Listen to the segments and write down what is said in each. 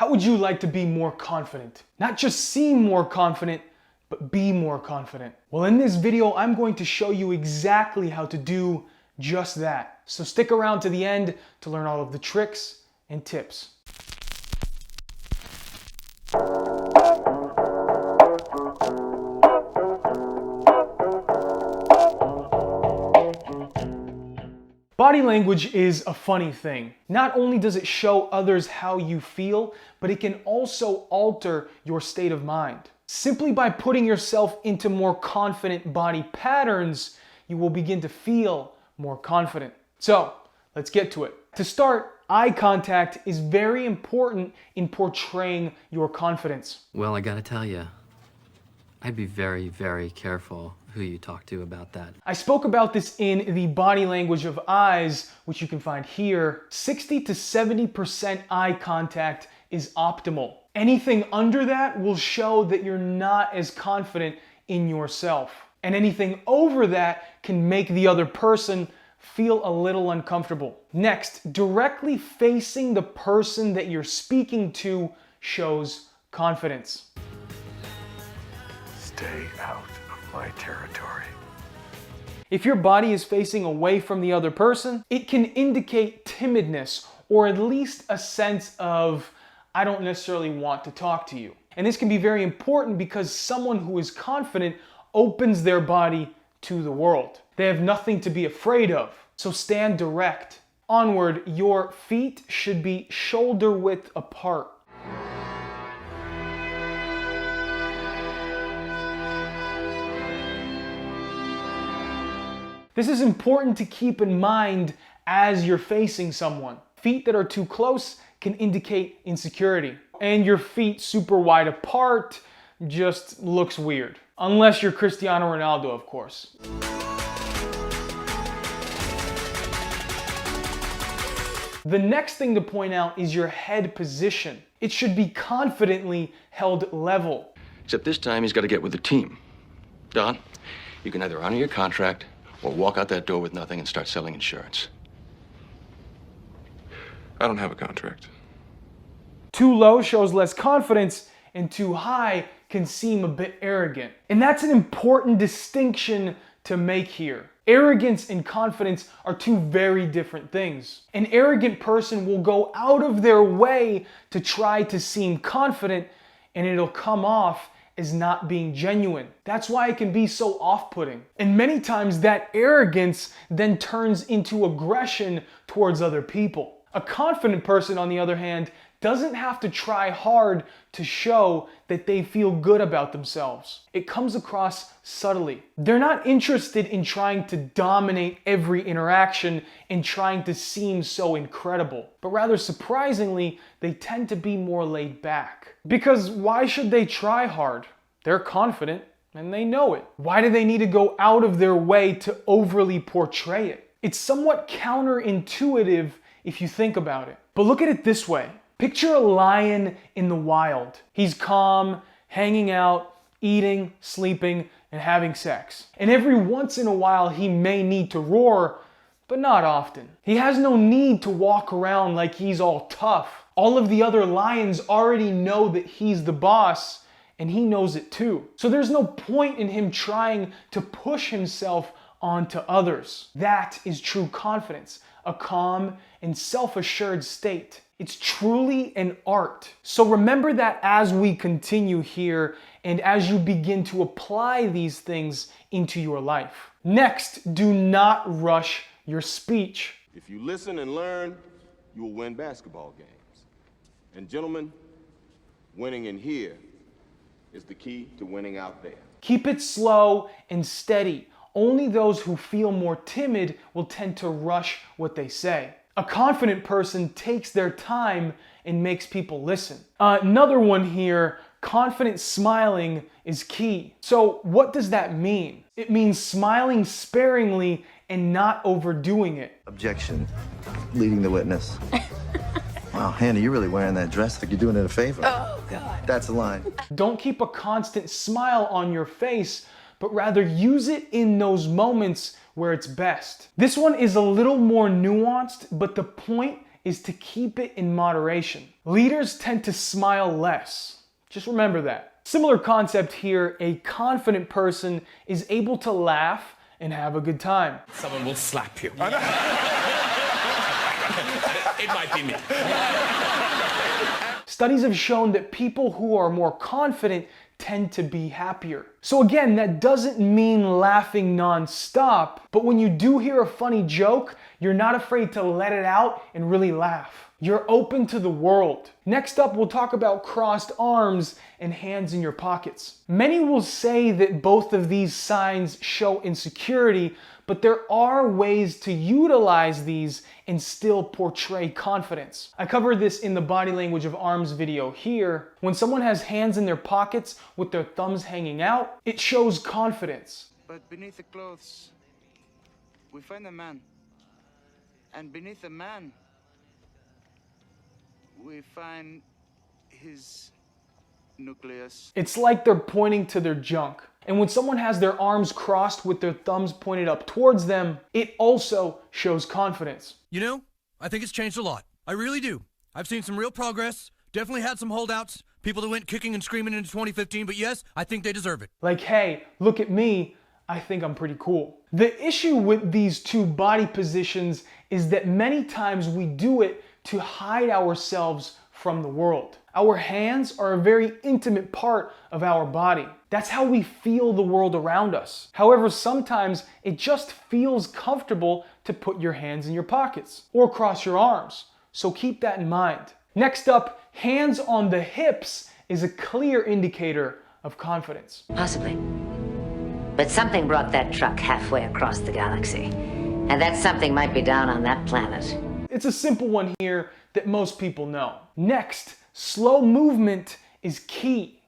How would you like to be more confident? Not just seem more confident, but be more confident. Well, in this video, I'm going to show you exactly how to do just that. So stick around to the end to learn all of the tricks and tips. Body language is a funny thing. Not only does it show others how you feel, but it can also alter your state of mind. Simply by putting yourself into more confident body patterns, you will begin to feel more confident. So, let's get to it. To start, eye contact is very important in portraying your confidence. Well, I gotta tell you, I'd be very, very careful who you talk to about that. I spoke about this in the body language of eyes, which you can find here. 60 to 70% eye contact is optimal. Anything under that will show that you're not as confident in yourself. And anything over that can make the other person feel a little uncomfortable. Next, directly facing the person that you're speaking to shows confidence. Stay out of my territory. If your body is facing away from the other person, it can indicate timidness or at least a sense of, I don't necessarily want to talk to you. And this can be very important because someone who is confident opens their body to the world. They have nothing to be afraid of. So stand direct. Onward, your feet should be shoulder width apart. This is important to keep in mind as you're facing someone. Feet that are too close can indicate insecurity. And your feet super wide apart just looks weird. Unless you're Cristiano Ronaldo, of course. The next thing to point out is your head position. It should be confidently held level. Except this time he's got to get with the team. Don, you can either honor your contract or walk out that door with nothing and start selling insurance. I don't have a contract. Too low shows less confidence, and too high can seem a bit arrogant. And that's an important distinction to make here. Arrogance and confidence are two very different things. An arrogant person will go out of their way to try to seem confident, and it'll come off as not being genuine. That's why it can be so off-putting. And many times that arrogance then turns into aggression towards other people. A confident person, on the other hand, doesn't have to try hard to show that they feel good about themselves. It comes across subtly. They're not interested in trying to dominate every interaction and trying to seem so incredible, but rather surprisingly, they tend to be more laid back. Because why should they try hard? They're confident and they know it. Why do they need to go out of their way to overly portray it? It's somewhat counterintuitive if you think about it. But look at it this way. Picture a lion in the wild. He's calm, hanging out, eating, sleeping, and having sex. And every once in a while he may need to roar, but not often. He has no need to walk around like he's all tough. All of the other lions already know that he's the boss, and he knows it too. So there's no point in him trying to push himself onto others. That is true confidence, a calm and self-assured state. It's truly an art. So remember that as we continue here and as you begin to apply these things into your life. Next, do not rush your speech. If you listen and learn, you will win basketball games. And gentlemen, winning in here is the key to winning out there. Keep it slow and steady. Only those who feel more timid will tend to rush what they say. A confident person takes their time and makes people listen. Another one here, confident smiling is key. So what does that mean? It means smiling sparingly and not overdoing it. Objection. Leading the witness. Wow, Hannah, you're really wearing that dress like you're doing it a favor. Oh, God. That's a line. Don't keep a constant smile on your face, but rather use it in those moments where it's best. This one is a little more nuanced, but the point is to keep it in moderation. Leaders tend to smile less. Just remember that. Similar concept here, a confident person is able to laugh and have a good time. Someone will slap you. It might be me. Studies have shown that people who are more confident tend to be happier. So again, that doesn't mean laughing non-stop, but when you do hear a funny joke, you're not afraid to let it out and really laugh. You're open to the world. Next up, we'll talk about crossed arms and hands in your pockets. Many will say that both of these signs show insecurity, but there are ways to utilize these and still portray confidence. I covered this in the body language of arms video here. When someone has hands in their pockets with their thumbs hanging out, it shows confidence. But beneath the clothes, we find a man. And beneath the man, we find his nucleus. It's like they're pointing to their junk. And when someone has their arms crossed with their thumbs pointed up towards them, it also shows confidence. You know, I think it's changed a lot. I really do. I've seen some real progress. Definitely had some holdouts. People that went kicking and screaming into 2015, but yes, I think they deserve it. Like, hey, look at me. I think I'm pretty cool. The issue with these two body positions is that many times we do it to hide ourselves from the world. Our hands are a very intimate part of our body. That's how we feel the world around us. However, sometimes it just feels comfortable to put your hands in your pockets or cross your arms. So keep that in mind. Next up, hands on the hips is a clear indicator of confidence. Possibly. But something brought that truck halfway across the galaxy. And that something might be down on that planet. It's a simple one here that most people know. Next, slow movement is key.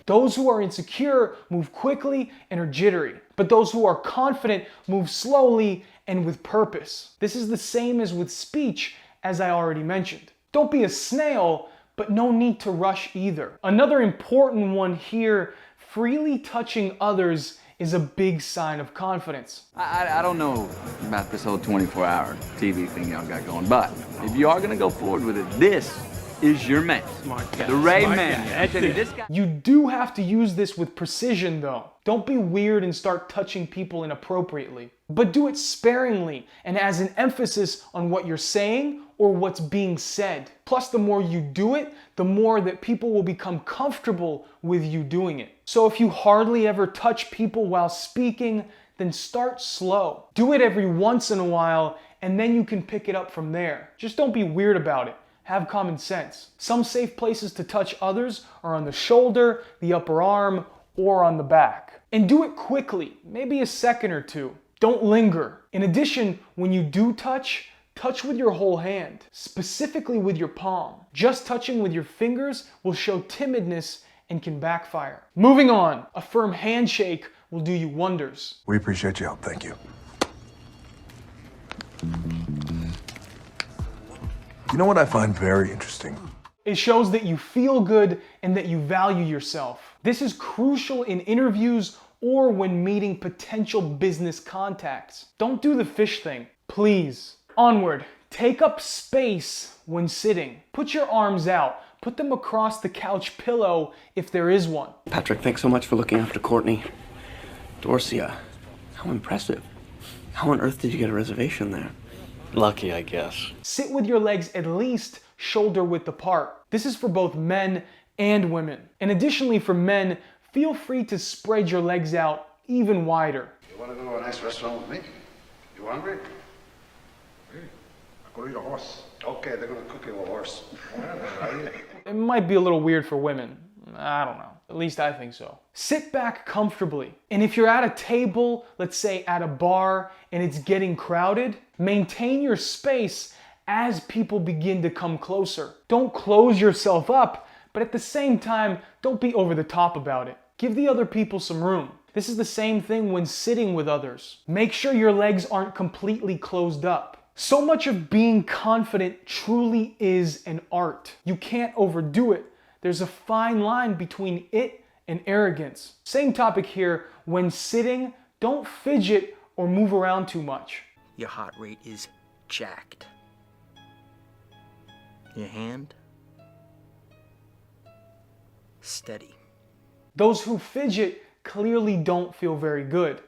Those who are insecure move quickly and are jittery, but those who are confident move slowly and with purpose. This is the same as with speech, as I already mentioned. Don't be a snail, but no need to rush either. Another important one here, freely touching others is a big sign of confidence. I don't know about this whole 24-hour TV thing y'all got going, but if you are gonna go forward with it, this is your man. Smart guy. The Ray Smart Man. guy. That's it. This guy. You do have to use this with precision though. Don't be weird and start touching people inappropriately. But do it sparingly and as an emphasis on what you're saying or what's being said. Plus, the more you do it, the more that people will become comfortable with you doing it. So if you hardly ever touch people while speaking, then start slow. Do it every once in a while and then you can pick it up from there. Just don't be weird about it. Have common sense. Some safe places to touch others are on the shoulder, the upper arm, or on the back. And do it quickly, maybe a second or two. Don't linger. In addition, when you do touch with your whole hand, specifically with your palm. Just touching with your fingers will show timidness and can backfire. Moving on, a firm handshake will do you wonders. We appreciate your help. Thank you. You know what I find very interesting? It shows that you feel good and that you value yourself. This is crucial in interviews or when meeting potential business contacts. Don't do the fish thing, please. Onward, take up space when sitting. Put your arms out. Put them across the couch pillow if there is one. Patrick, thanks so much for looking after Courtney. Dorcia, how impressive. How on earth did you get a reservation there? Lucky, I guess. Sit with your legs at least shoulder width apart. This is for both men and women. And additionally for men, feel free to spread your legs out even wider. You want to go to a nice restaurant with me? You hungry? Hey, I'll go eat a horse. Okay, they're going to cook you a horse. It might be a little weird for women. I don't know. At least I think so. Sit back comfortably. And if you're at a table, let's say at a bar, and it's getting crowded, maintain your space as people begin to come closer. Don't close yourself up, but at the same time, don't be over the top about it. Give the other people some room. This is the same thing when sitting with others. Make sure your legs aren't completely closed up. So much of being confident truly is an art. You can't overdo it. There's a fine line between it and arrogance. Same topic here. When sitting, don't fidget or move around too much. Your heart rate is jacked. Your hand? Steady. Those who fidget clearly don't feel very good.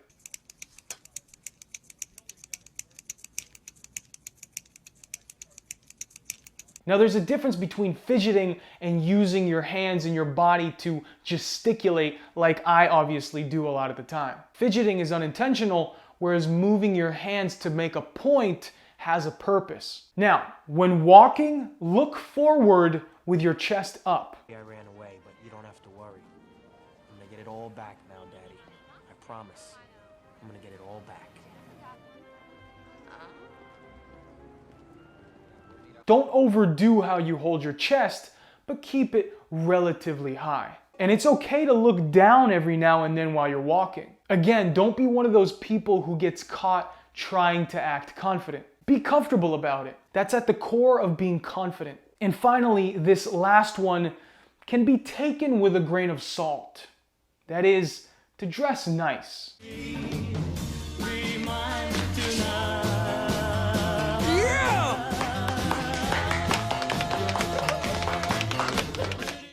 Now there's a difference between fidgeting and using your hands and your body to gesticulate like I obviously do a lot of the time. Fidgeting is unintentional, whereas moving your hands to make a point has a purpose. Now, when walking, look forward with your chest up. I ran away, but you don't have to worry. I'm gonna get it all back now, Daddy. I promise. I'm gonna get it all back. Don't overdo how you hold your chest, but keep it relatively high. And it's okay to look down every now and then while you're walking. Again, don't be one of those people who gets caught trying to act confident. Be comfortable about it. That's at the core of being confident. And finally, this last one can be taken with a grain of salt. That is, to dress nice.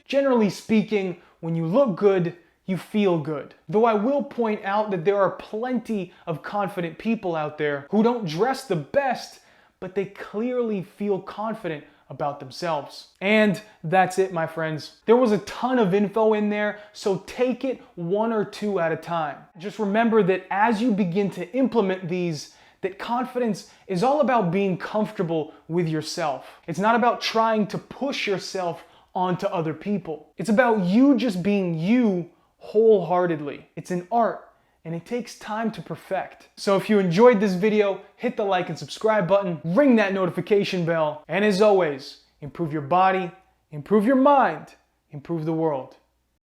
Generally speaking, when you look good, you feel good. Though I will point out that there are plenty of confident people out there who don't dress the best, but they clearly feel confident about themselves. And that's it, my friends. There was a ton of info in there, so take it one or two at a time. Just remember that as you begin to implement these, that confidence is all about being comfortable with yourself. It's not about trying to push yourself onto other people. It's about you just being you wholeheartedly. It's an art and it takes time to perfect. So if you enjoyed this video, hit the like and subscribe button, ring that notification bell, and as always, improve your body, improve your mind, improve the world.